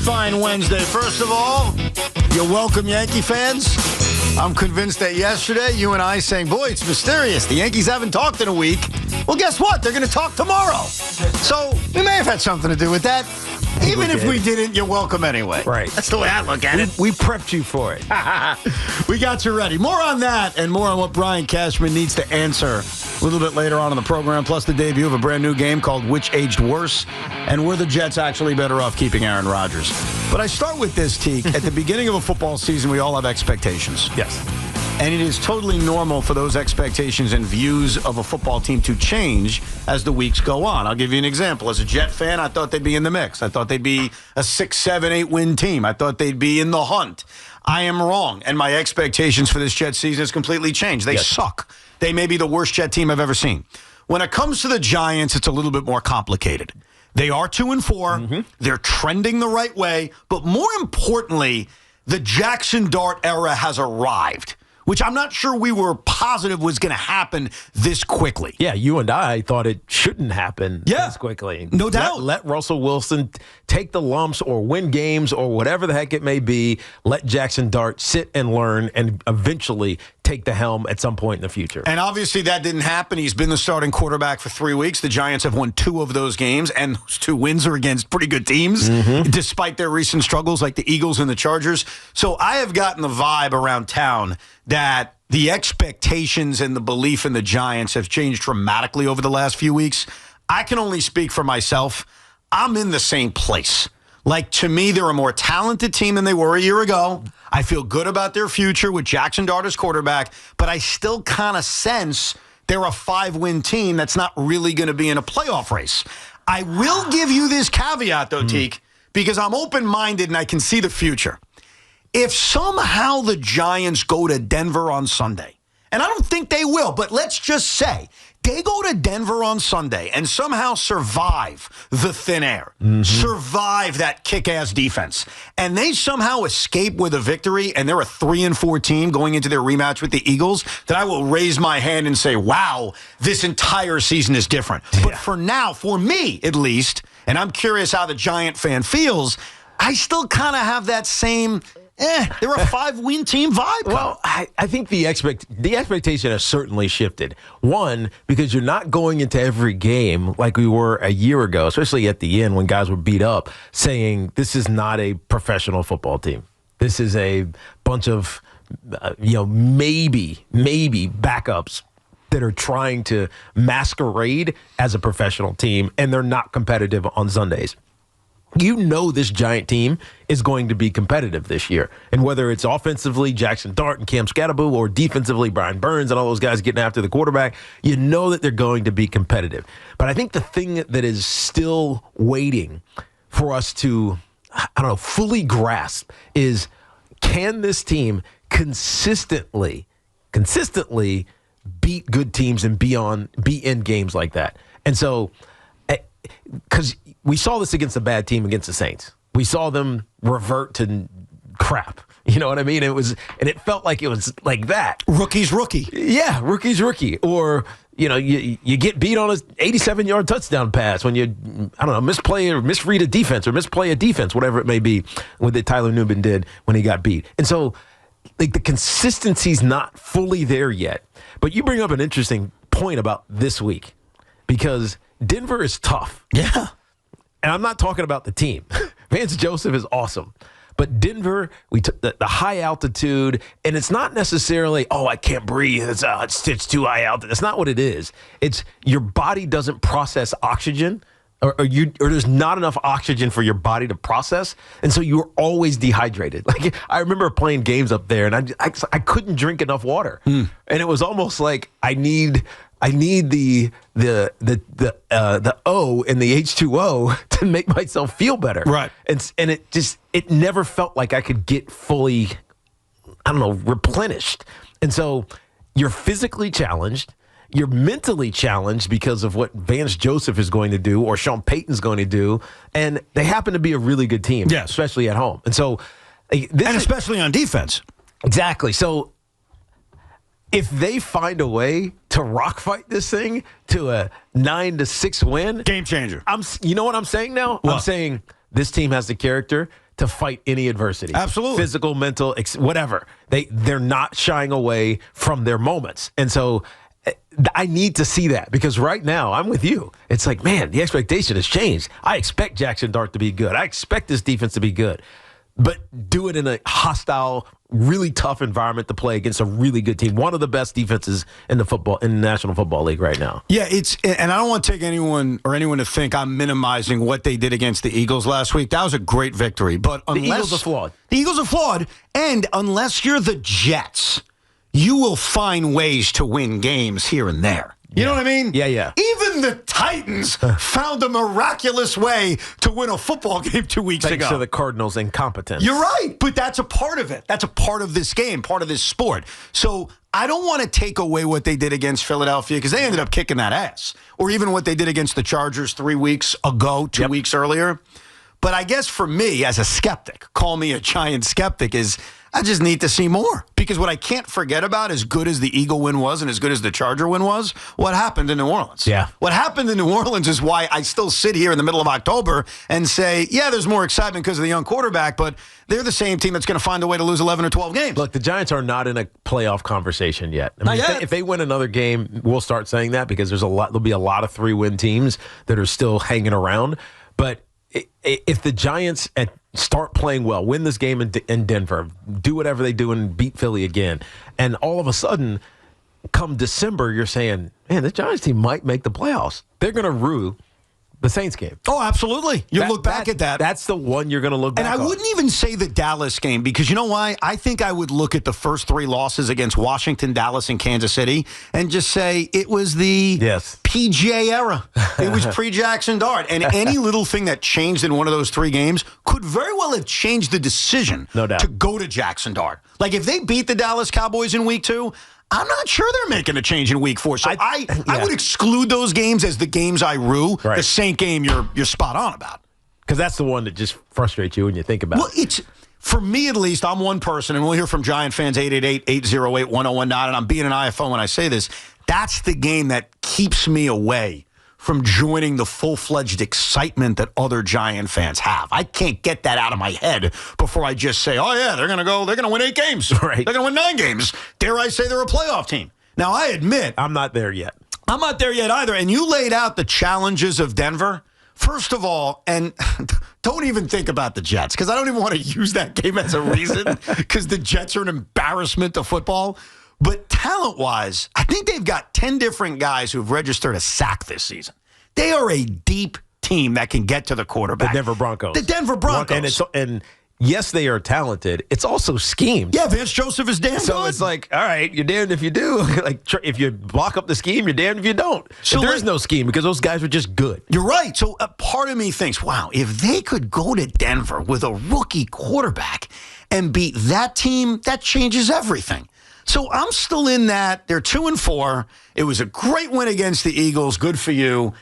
fine Wednesday. First of all, you're welcome, Yankee fans. I'm convinced that yesterday you and I saying, boy, it's mysterious. The Yankees haven't talked in a week. Well, guess what? They're going to talk tomorrow. So we may have had something to do with that. Even if we didn't, you're welcome anyway. Right. That's the way I look at it. We prepped you for it. We got you ready. More on that and more on what Brian Cashman needs to answer a little bit later on in the program, plus the debut of a brand new game called Which Aged Worse, and were the Jets actually better off keeping Aaron Rodgers? But I start with this, Tiki. At the beginning of a football season, we all have expectations. Yes. And it is totally normal for those expectations and views of a football team to change as the weeks go on. I'll give you an example. As a Jet fan, I thought they'd be in the mix. I thought they'd be a 6, 7, 8 win team. I thought they'd be in the hunt. I am wrong. And my expectations for this Jet season has completely changed. They suck. They may be the worst Jet team I've ever seen. When it comes to the Giants, it's a little bit more complicated. They are 2-4. Mm-hmm. They're trending the right way. But more importantly, the Jaxson Dart era has arrived, which I'm not sure we were positive was going to happen this quickly. Yeah, you and I thought it shouldn't happen this quickly. No doubt. Let Russell Wilson take the lumps or win games or whatever the heck it may be. Let Jaxson Dart sit and learn and eventually take the helm at some point in the future. And obviously that didn't happen. He's been the starting quarterback for 3 weeks. The Giants have won 2 of those games, and those 2 wins are against pretty good teams, despite their recent struggles like the Eagles and the Chargers. So I have gotten the vibe around town that the expectations and the belief in the Giants have changed dramatically over the last few weeks. I can only speak for myself. I'm in the same place. Like, to me, they're a more talented team than they were a year ago. I feel good about their future with Jaxson Dart as quarterback, but I still kind of sense they're a 5-win team that's not really going to be in a playoff race. I will give you this caveat, though, Teak, because I'm open-minded and I can see the future. If somehow the Giants go to Denver on Sunday, and I don't think they will, but let's just say they go to Denver on Sunday and somehow survive the thin air, survive that kick-ass defense, and they somehow escape with a victory, and they're a 3-4 team going into their rematch with the Eagles, then I will raise my hand and say, wow, this entire season is different. Yeah. But for now, for me at least, and I'm curious how the Giant fan feels, I still kind of have that same... they're a 5-win team vibe. Well, I think the expectation has certainly shifted. One, because you're not going into every game like we were a year ago, especially at the end when guys were beat up, saying this is not a professional football team. This is a bunch of, maybe backups that are trying to masquerade as a professional team, and they're not competitive on Sundays. You know this Giant team is going to be competitive this year. And whether it's offensively Jaxson Dart and Cam Scatterbo or defensively Brian Burns and all those guys getting after the quarterback, you know that they're going to be competitive. But I think the thing that is still waiting for us to, fully grasp is, can this team consistently beat good teams and be in games like that? And so, because we saw this against a bad team against the Saints. We saw them revert to crap. You know what I mean? It felt like it was like that. Rookie's rookie. Yeah, rookie's rookie. Or, you get beat on an 87-yard touchdown pass when you, misplay or misread a defense or misplay a defense, whatever it may be, what Tyler Newman did when he got beat. And so, the consistency's not fully there yet. But you bring up an interesting point about this week, because Denver is tough. Yeah. And I'm not talking about the team. Vance Joseph is awesome. But Denver, we took the high altitude, and it's not necessarily, I can't breathe. It's too high altitude. That's not what it is. It's your body doesn't process oxygen, or there's not enough oxygen for your body to process, and so you're always dehydrated. Like, I remember playing games up there, and I couldn't drink enough water, and it was almost like I need the O and the H2O to make myself feel better. Right. And it never felt like I could get fully, replenished. And so you're physically challenged. You're mentally challenged because of what Vance Joseph is going to do or Sean Payton's going to do. And they happen to be a really good team, especially at home. And so, especially on defense. Exactly. So, if they find a way to rock fight this thing to a 9-6 win, game changer. You know what I'm saying now? What? I'm saying this team has the character to fight any adversity. Absolutely. Physical, mental, whatever. They're not shying away from their moments. And so I need to see that because right now I'm with you. It's like, man, the expectation has changed. I expect Jaxson Dart to be good. I expect this defense to be good. But do it in a hostile, really tough environment to play against a really good team. One of the best defenses in the National Football League right now. Yeah, and I don't want to take anyone to think I'm minimizing what they did against the Eagles last week. That was a great victory. But the Eagles are flawed. The Eagles are flawed, and unless you're the Jets, you will find ways to win games here and there. You know what I mean? Yeah. Even the Titans found a miraculous way to win a football game 2 weeks ago. Thanks to the Cardinals' incompetence. You're right, but that's a part of it. That's a part of this game, part of this sport. So I don't want to take away what they did against Philadelphia because they ended up kicking that ass. Or even what they did against the Chargers 3 weeks ago, 2 weeks earlier. But I guess for me, as a skeptic, call me a giant skeptic, is I just need to see more. Because what I can't forget about, as good as the Eagle win was and as good as the Charger win was, what happened in New Orleans. Yeah. What happened in New Orleans is why I still sit here in the middle of October and say, yeah, there's more excitement because of the young quarterback, but they're the same team that's going to find a way to lose 11 or 12 games. Look, the Giants are not in a playoff conversation yet. I mean, Not yet. If they win another game, we'll start saying that because there'll be a lot of 3-win teams that are still hanging around. But if the Giants start playing well, win this game in Denver, do whatever they do and beat Philly again, and all of a sudden, come December, you're saying, man, the Giants team might make the playoffs. They're going to rue the Saints game. Oh, absolutely. You look back at that. That's the one you're going to look back And I wouldn't even say the Dallas game because you know why? I think I would look at the first 3 losses against Washington, Dallas, and Kansas City and just say it was the PJ era. It was pre-Jaxson Dart. And any little thing that changed in one of those 3 games could very well have changed the decision to go to Jaxson Dart. Like if they beat the Dallas Cowboys in week 2, I'm not sure they're making a change in week 4. So I would exclude those games as the games I rue. Right. The Saint game you're spot on about. Because that's the one that just frustrates you when you think about it. Well, for me at least, I'm one person, and we'll hear from Giant fans 888-808-1019, and I'm being an IFO when I say this. That's the game that keeps me away from joining the full-fledged excitement that other Giant fans have. I can't get that out of my head before I just say, oh, yeah, they're going to win 8 games. Right. They're going to win 9 games. Dare I say they're a playoff team. Now, I admit. I'm not there yet. I'm not there yet either. And you laid out the challenges of Denver. First of all, and don't even think about the Jets, because I don't even want to use that game as a reason, because the Jets are an embarrassment to football. But talent-wise, I think they've got 10 different guys who've registered a sack this season. They are a deep team that can get to the quarterback. The Denver Broncos. The Denver Broncos. And yes, they are talented. It's also schemed. Yeah, Vance Joseph is damn good. So it's like, all right, you're damned if you do. Like, if you block up the scheme, you're damned if you don't. So there is no scheme because those guys are just good. You're right. So a part of me thinks, wow, if they could go to Denver with a rookie quarterback and beat that team, that changes everything. So I'm still in that. They're 2-4. It was a great win against the Eagles. Good for you.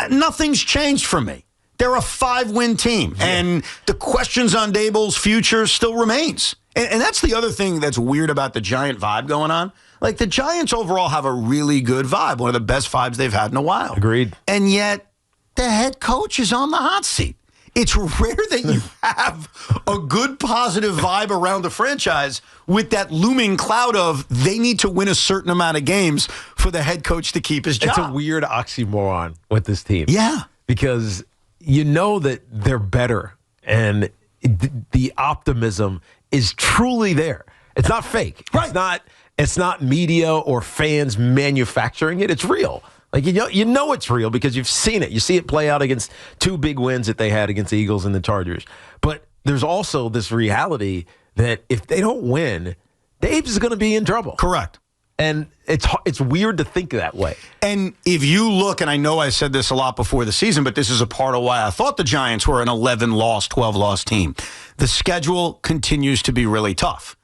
Nothing's changed for me. They're a 5-win team. Yeah. And the questions on Daboll's future still remains. And that's the other thing that's weird about the Giant vibe going on. Like, the Giants overall have a really good vibe, one of the best vibes they've had in a while. Agreed. And yet, the head coach is on the hot seat. It's rare that you have a good, positive vibe around the franchise with that looming cloud of they need to win a certain amount of games for the head coach to keep his job. It's a weird oxymoron with this team. Yeah. Because you know that they're better, and the optimism is truly there. It's not fake. Right. It's not media or fans manufacturing it. It's real. Like, you know it's real because you've seen it. You see it play out against 2 big wins that they had against the Eagles and the Chargers. But there's also this reality that if they don't win, Dave's is going to be in trouble. Correct. And it's weird to think that way. And if you look, and I know I said this a lot before the season, but this is a part of why I thought the Giants were an 11-loss, 12-loss team. The schedule continues to be really tough.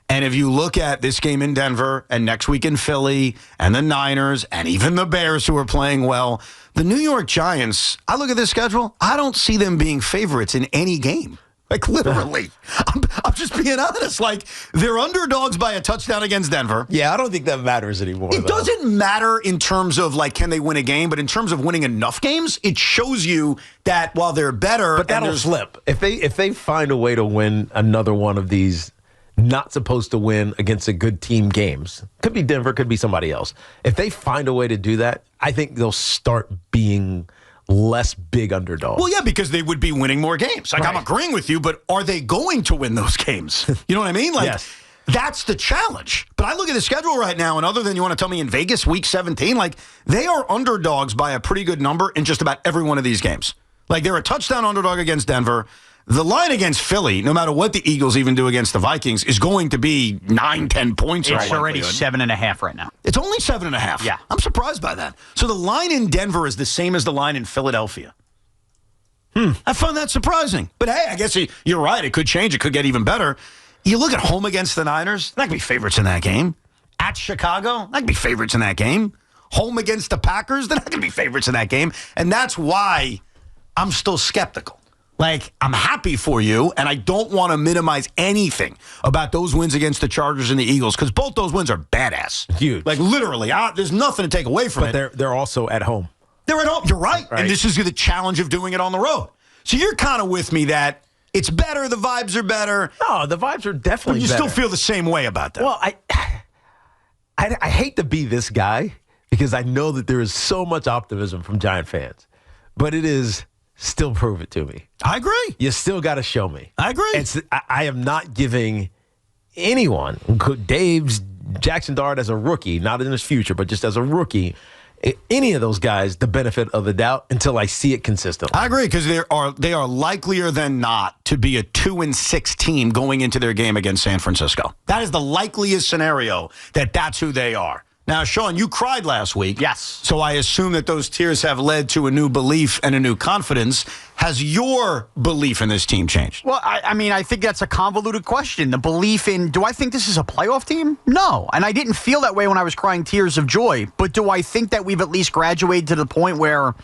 And if you look at this game in Denver and next week in Philly and the Niners and even the Bears who are playing well, the New York Giants, I look at this schedule, I don't see them being favorites in any game. Like, literally. I'm just being honest. Like, they're underdogs by a touchdown against Denver. Yeah, I don't think that matters anymore. It doesn't matter in terms of, like, can they win a game, but in terms of winning enough games, it shows you that while they're better. But that'll slip. If they find a way to win another one of these not supposed to win against a good team games, could be Denver, could be somebody else. If they find a way to do that, I think they'll start being less big underdog. Well, yeah, because they would be winning more games. Like, right. I'm agreeing with you, but are they going to win those games? You know what I mean? Like, yes. That's the challenge. But I look at the schedule right now, and other than you want to tell me in Vegas, week 17, like, they are underdogs by a pretty good number in just about every one of these games. Like, they're a touchdown underdog against Denver. The line against Philly, no matter what the Eagles even do against the Vikings, is going to be 9-10 points. It's already 7.5 right now. It's only 7.5. Yeah. I'm surprised by that. So the line in Denver is the same as the line in Philadelphia. I found that surprising. But hey, I guess you're right. It could change. It could get even better. You look at home against the Niners, that could be favorites in that game. At Chicago, that could be favorites in that game. Home against the Packers, they're not going to be favorites in that game. And that's why I'm still skeptical. Like, I'm happy for you, and I don't want to minimize anything about those wins against the Chargers and the Eagles, because both those wins are badass. Huge. Like, literally, there's nothing to take away from it. But they're also at home. They're at home. You're right. And this is the challenge of doing it on the road. So you're kind of with me that it's better, the vibes are better. No, the vibes are definitely better. better. You still feel the same way about that. Well, I hate to be this guy, because I know that there is so much optimism from Giant fans. But it is... Still prove it to me. I agree. You still got to show me. I agree. I am not giving anyone, Dave's Jaxson Dart as a rookie, not in his future, but just as a rookie, any of those guys the benefit of the doubt until I see it consistently. I agree, because they are likelier than not to be a 2-6 team going into their game against San Francisco. That is the likeliest scenario that's who they are. Now, Sean, you cried last week. Yes. So I assume that those tears have led to a new belief and a new confidence. Has your belief in this team changed? Well, I think that's a convoluted question. The belief in, do I think this is a playoff team? No. And I didn't feel that way when I was crying tears of joy. But do I think that we've at least graduated to the point where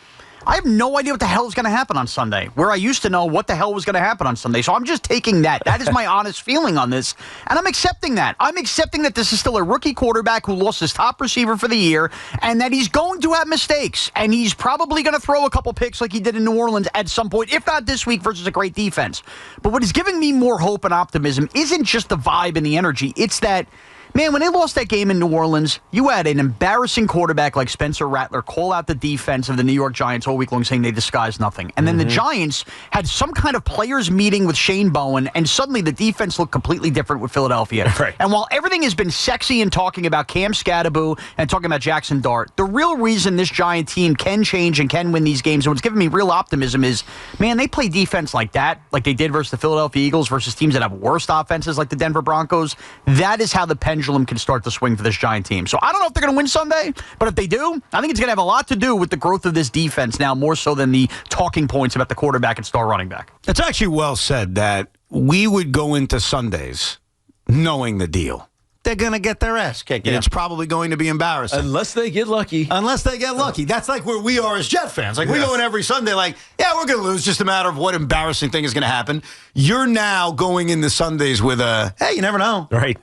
I have no idea what the hell is going to happen on Sunday, where I used to know what the hell was going to happen on Sunday. So I'm just taking that. That is my honest feeling on this, and I'm accepting that. I'm accepting that this is still a rookie quarterback who lost his top receiver for the year, and that he's going to have mistakes, and he's probably going to throw a couple picks like he did in New Orleans at some point, if not this week, versus a great defense. But what is giving me more hope and optimism isn't just the vibe and the energy. It's that, man, when they lost that game in New Orleans, you had an embarrassing quarterback like Spencer Rattler call out the defense of the New York Giants all week long saying they disguised nothing. And then the Giants had some kind of players meeting with Shane Bowen, and suddenly the defense looked completely different with Philadelphia. Right. And while everything has been sexy and talking about Cam Scatterbo and talking about Jaxson Dart, the real reason this Giant team can change and can win these games, and what's giving me real optimism is, man, they play defense like that, like they did versus the Philadelphia Eagles, versus teams that have worse offenses like the Denver Broncos. That is how the pendulum can start to swing for this Giant team. So I don't know if they're going to win Sunday, but if they do, I think it's going to have a lot to do with the growth of this defense now, more so than the talking points about the quarterback and star running back. It's actually well said that we would go into Sundays knowing the deal. They're going to get their ass kicked, and it's probably going to be embarrassing. Unless they get lucky. That's like where we are as Jet fans. Like, we go in every Sunday like, yeah, we're going to lose. Just a matter of what embarrassing thing is going to happen. You're now going into Sundays with a, hey, you never know. Right.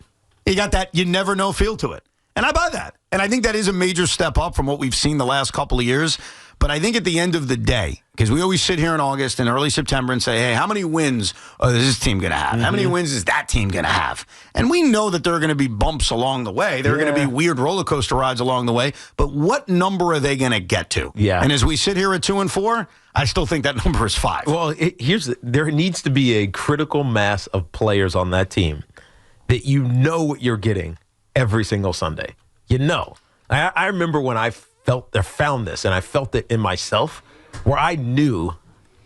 You got that you never know feel to it. And I buy that. And I think that is a major step up from what we've seen the last couple of years. But I think at the end of the day, because we always sit here in August and early September and say, hey, how many wins is this team going to have? How many wins is that team going to have? And we know that there are going to be bumps along the way. There are going to be weird roller coaster rides along the way. But what number are they going to get to? Yeah. And as we sit here at 2-4, I still think that number is 5. Well, there needs to be a critical mass of players on that team that you know what you're getting every single Sunday. You know. I remember when I found this, and I felt it in myself, where I knew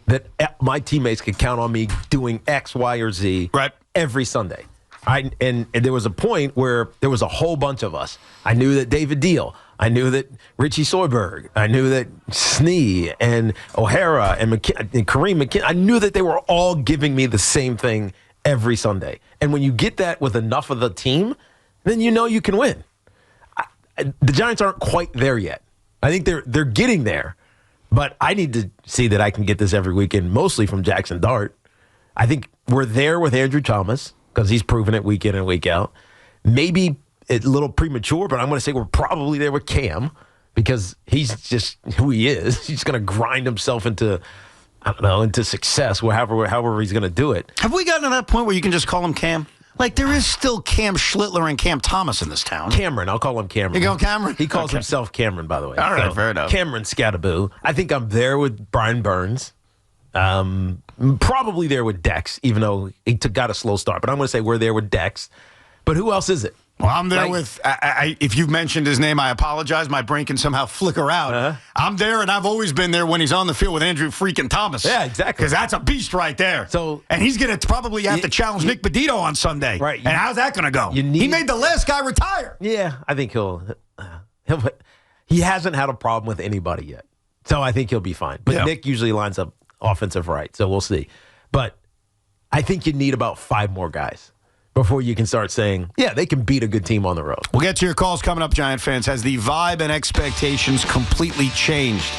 that my teammates could count on me doing X, Y, or Z every Sunday. And there was a point where there was a whole bunch of us. I knew that David Deal. I knew that Richie Soyberg. I knew that Snee and O'Hara and Kareem McKinnon. I knew that they were all giving me the same thing every Sunday. And when you get that with enough of the team, then you know you can win. The Giants aren't quite there yet. I think they're getting there. But I need to see that I can get this every weekend, mostly from Jaxson Dart. I think we're there with Andrew Thomas because he's proven it week in and week out. Maybe a little premature, but I'm going to say we're probably there with Cam because he's just who he is. He's going to grind himself into, I don't know, into success, however he's going to do it. Have we gotten to that point where you can just call him Cam? Like, there is still Cam Schlittler and Cam Thomas in this town. Cameron. I'll call him Cameron. You go Cameron? He calls himself Cameron, by the way. All right, fair enough. Cameron Scattaboo. I think I'm there with Brian Burns. Probably there with Dex, even though he got a slow start. But I'm going to say we're there with Dex. But who else is it? Well, I'm there with, if you've mentioned his name, I apologize. My brain can somehow flicker out. Uh-huh. I'm there, and I've always been there when he's on the field with Andrew freaking Thomas. Yeah, exactly. Because that's a beast right there. And he's going to probably have to challenge Nick Bedito on Sunday. Right. And how's that going to go? He made the last guy retire. Yeah, I think he hasn't had a problem with anybody yet. So I think he'll be fine. But Nick usually lines up offensive right, so we'll see. But I think you need about 5 more guys before you can start saying, yeah, they can beat a good team on the road. We'll get to your calls coming up, Giant fans. Has the vibe and expectations completely changed